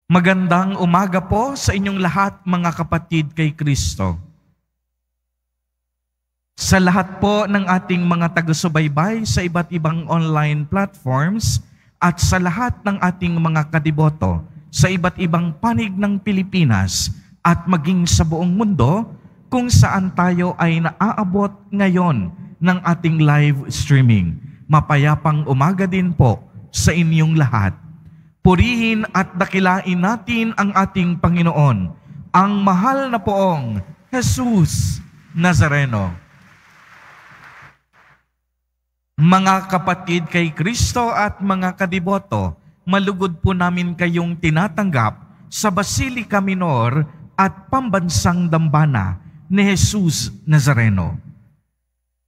Magandang umaga po sa inyong lahat, mga kapatid kay Kristo. Sa lahat po ng ating mga taga-subaybay sa iba't ibang online platforms at sa lahat ng ating mga kadiboto sa iba't ibang panig ng Pilipinas at maging sa buong mundo kung saan tayo ay naaabot ngayon ng ating live streaming. Mapayapang umaga din po sa inyong lahat. Purihin at dakilain natin ang ating Panginoon, ang mahal na poong Jesus Nazareno. Mga kapatid kay Kristo at mga kadiboto, malugod po namin kayong tinatanggap sa Basilica Minor at Pambansang Dambana ni Jesus Nazareno.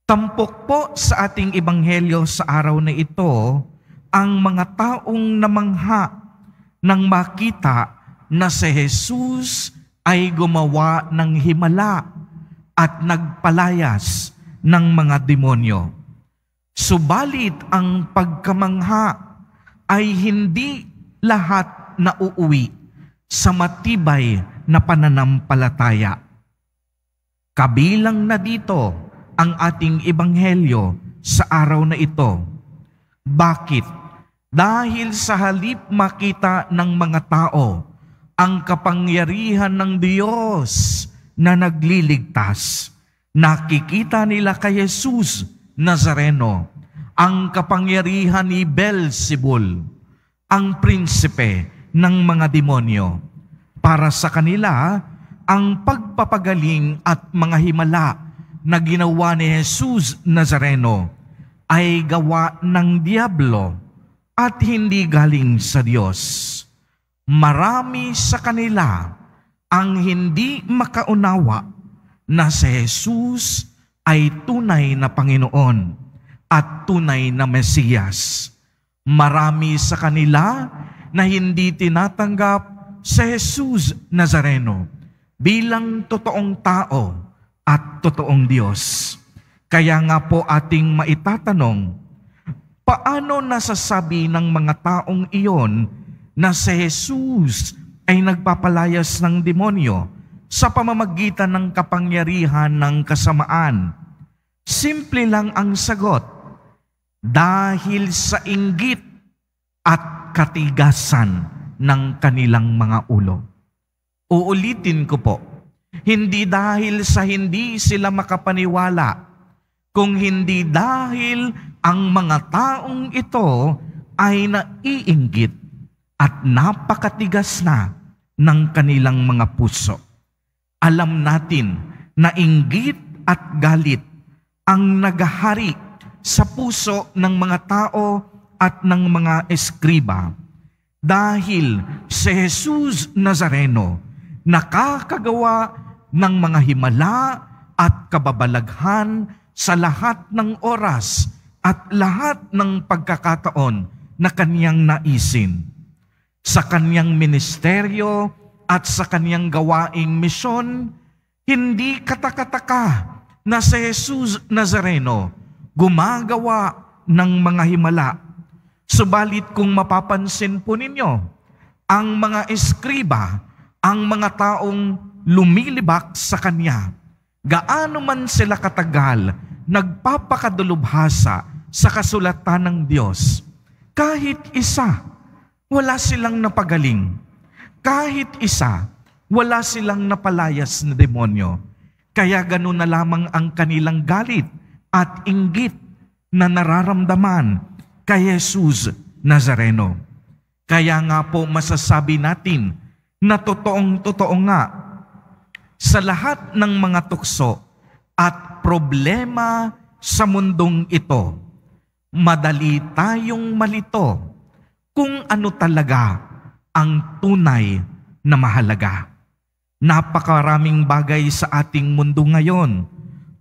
Tampok po sa ating ebanghelyo sa araw na ito ang mga taong namangha nang makita na si Jesus ay gumawa ng himala at nagpalayas ng mga demonyo. Subalit ang pagkamangha ay hindi lahat nauuwi sa matibay na pananampalataya. Kabilang na dito ang ating ebanghelyo sa araw na ito. Bakit? Dahil sa halip makita ng mga tao ang kapangyarihan ng Diyos na nagliligtas, nakikita nila kay Jesus Nazareno ang kapangyarihan ni Beelzebul, ang prinsipe ng mga demonyo. Para sa kanila, ang pagpapagaling at mga himala na ginawa ni Jesus Nazareno ay gawa ng Diablo at hindi galing sa Diyos. Marami sa kanila ang hindi makaunawa na si Jesus ay tunay na Panginoon at tunay na Mesiyas. Marami sa kanila na hindi tinatanggap si Jesus Nazareno bilang totoong tao at totoong Diyos. Kaya nga po ating maitatanong, paano nasasabi ng mga taong iyon na si Jesus ay nagpapalayas ng demonyo sa pamamagitan ng kapangyarihan ng kasamaan? Simple lang ang sagot, dahil sa inggit at katigasan ng kanilang mga ulo. Uulitin ko po, hindi dahil sa hindi sila makapaniwala, kung hindi dahil ang mga taong ito ay naiinggit at napakatigas na ng kanilang mga puso. Alam natin na inggit at galit ang naghahari sa puso ng mga tao at ng mga eskriba. Dahil si Jesus Nazareno nakakagawa ng mga himala at kababalaghan sa lahat ng oras at lahat ng pagkakataon na kaniyang naisin. Sa kaniyang ministeryo at sa kaniyang gawaing misyon, hindi katakataka na si Jesus Nazareno gumagawa ng mga himala. Subalit kung mapapansin po ninyo, ang mga eskriba, ang mga taong lumilibak sa kanya, gaano man sila katagal nagpapakadulubhasa sa kasulatan ng Diyos, kahit isa, wala silang napagaling. Kahit isa, wala silang napalayas na demonyo. Kaya ganun na lamang ang kanilang galit at inggit na nararamdaman kay Jesus Nazareno. Kaya nga po masasabi natin na totoong-totoo nga, sa lahat ng mga tukso at problema sa mundong ito, madali tayong malito kung ano talaga ang tunay na mahalaga. Napakaraming bagay sa ating mundo ngayon,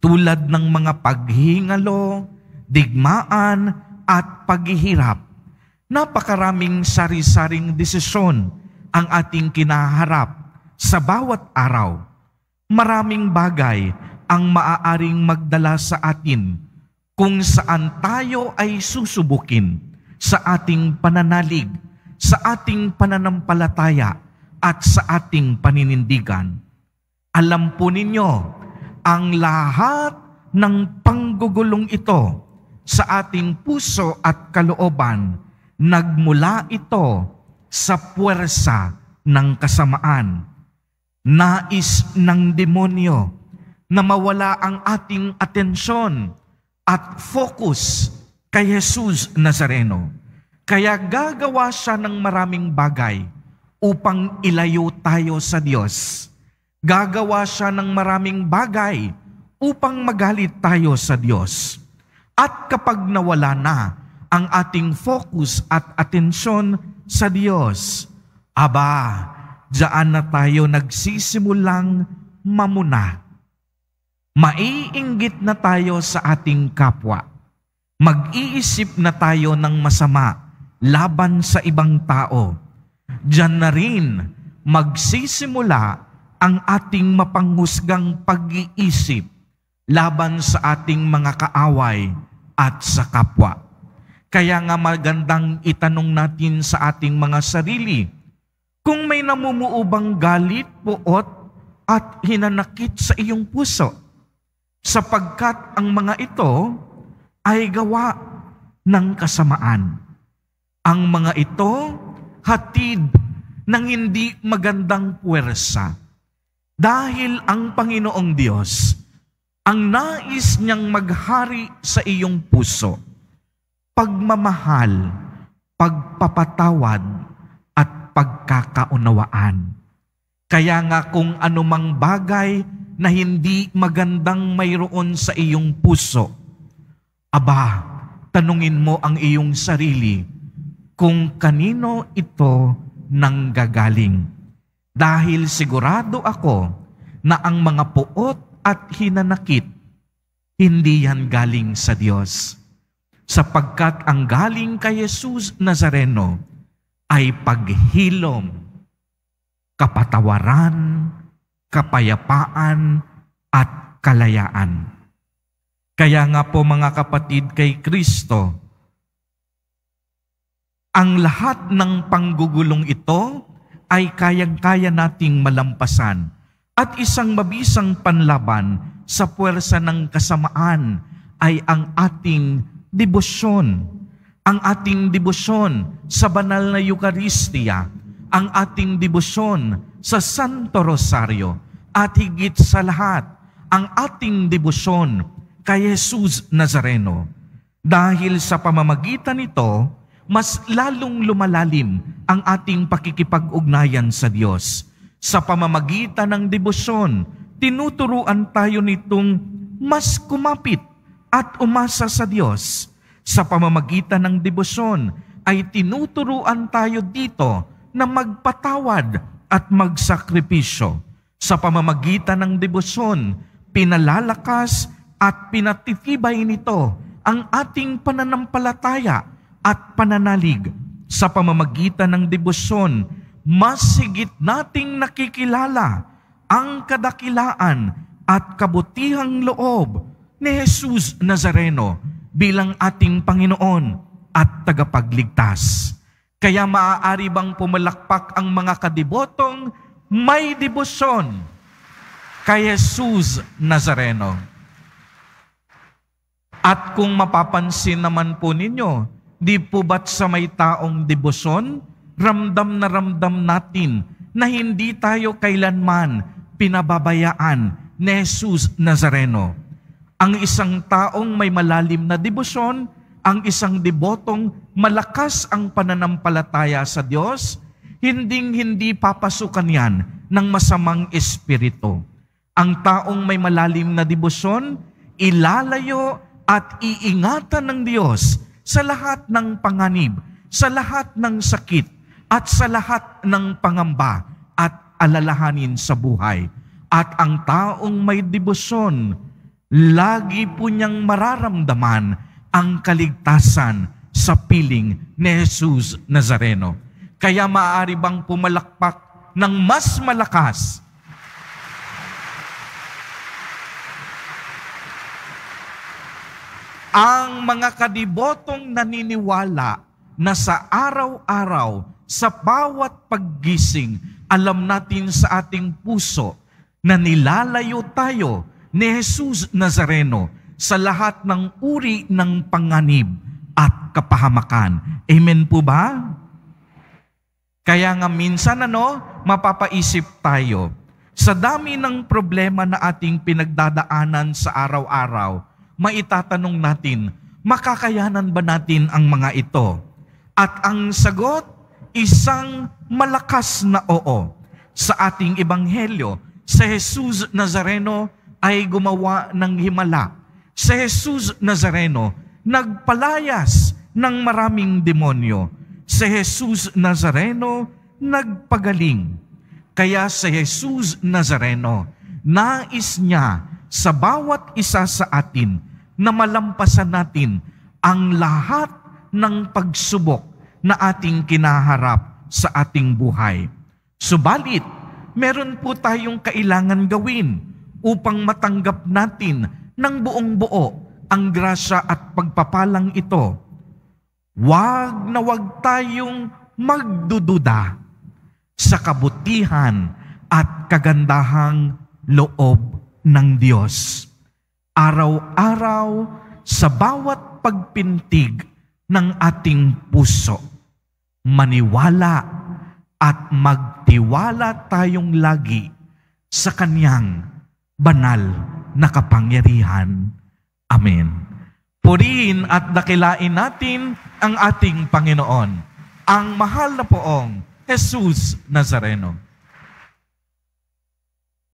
tulad ng mga paghihingalo, digmaan at paghihirap. Napakaraming sari-saring desisyon ang ating kinaharap sa bawat araw. Maraming bagay ang maaaring magdala sa atin kung saan tayo ay susubukin sa ating pananalig, sa ating pananampalataya at sa ating paninindigan. Alam po ninyo, ang lahat ng panggugulong ito sa ating puso at kalooban, nagmula ito sa puwersa ng kasamaan. Nais ng demonyo na mawala ang ating atensyon at focus kay Jesus Nazareno. Kaya gagawa siya ng maraming bagay upang ilayo tayo sa Diyos. Gagawa siya ng maraming bagay upang magalit tayo sa Diyos. At kapag nawala na ang ating focus at atensyon sa Diyos, diyan na tayo nagsisimulang mamuna. Maiinggit na tayo sa ating kapwa. Mag-iisip na tayo ng masama laban sa ibang tao. Diyan na rin magsisimula ang ating mapanghusgang pag-iisip laban sa ating mga kaaway at sa kapwa. Kaya nga magandang itanong natin sa ating mga sarili, kung may namumuubang galit, puot at hinanakit sa iyong puso, sapagkat ang mga ito ay gawa ng kasamaan. Ang mga ito hatid ng hindi magandang puwersa. Dahil ang Panginoong Diyos, ang nais niyang maghari sa iyong puso, pagmamahal, pagpapatawad, at pagkakaunawaan. Kaya nga kung anumang bagay na hindi magandang mayroon sa iyong puso, tanungin mo ang iyong sarili kung kanino ito nanggagaling. Dahil sigurado ako na ang mga puot at hinanakit, hindi yan galing sa Diyos. Sapagkat ang galing kay Jesus Nazareno ay paghilom, kapatawaran, kapayapaan, at kalayaan. Kaya nga po mga kapatid kay Kristo, ang lahat ng panggugulong ito ay kayang-kaya nating malampasan at isang mabisang panlaban sa puwersa ng kasamaan ay ang ating debosyon. Ang ating debosyon sa banal na Eucharistia, ang ating debosyon sa Santo Rosario, at higit sa lahat, ang ating debosyon kay Jesus Nazareno. Dahil sa pamamagitan nito, mas lalong lumalalim ang ating pakikipag-ugnayan sa Diyos. Sa pamamagitan ng debosyon, tinuturuan tayo nitong mas kumapit at umasa sa Diyos. Sa pamamagitan ng debosyon, ay tinuturuan tayo dito na magpatawad at magsakripisyo. Sa pamamagitan ng debosyon, pinalalakas at pinatitibay nito ang ating pananampalataya at pananalig. Sa pamamagitan ng debosyon, mas higit nating nakikilala ang kadakilaan at kabutihang loob ni Jesus Nazareno bilang ating Panginoon at tagapagligtas. Kaya maaari bang pumalakpak ang mga kadibotong may debosyon kay Jesus Nazareno? At kung mapapansin naman po ninyo, di po ba't sa may taong debosyon, ramdam natin na hindi tayo kailanman pinababayaan ni Jesus Nazareno. Ang isang taong may malalim na debosyon, ang isang debotong malakas ang pananampalataya sa Diyos, hindi papasukan yan ng masamang espiritu. Ang taong may malalim na debosyon, ilalayo at iingatan ng Diyos sa lahat ng panganib, sa lahat ng sakit, at sa lahat ng pangamba at alalahanin sa buhay. At ang taong may debosyon, lagi po niyang mararamdaman ang kaligtasan sa piling ni Jesus Nazareno. Kaya maaari bang pumalakpak ng mas malakas ang mga kadibotong naniniwala na sa araw-araw, sa bawat paggising, alam natin sa ating puso na nilalayo tayo ni Jesus Nazareno sa lahat ng uri ng panganib at kapahamakan. Amen po ba? Kaya nga minsan mapapaisip tayo, sa dami ng problema na ating pinagdadaanan sa araw-araw, maitatanong natin, makakayanan ba natin ang mga ito? At ang sagot, isang malakas na oo. Sa ating ebanghelyo, si Jesus Nazareno ay gumawa ng himala. Si Jesus Nazareno, nagpalayas ng maraming demonyo. Si Jesus Nazareno, nagpagaling. Kaya si Jesus Nazareno, nais niya sa bawat isa sa atin na malampasan natin ang lahat ng pagsubok na ating kinaharap sa ating buhay. Subalit, meron po tayong kailangan gawin upang matanggap natin ng buong buo ang grasya at pagpapalang ito. Huwag na huwag tayong magdududa sa kabutihan at kagandahang loob ng Diyos. Araw-araw sa bawat pagpintig ng ating puso, maniwala at magtiwala tayong lagi sa Kanyang banal na kapangyarihan. Amen. Purihin at dakilain natin ang ating Panginoon, ang mahal na poong Jesus Nazareno.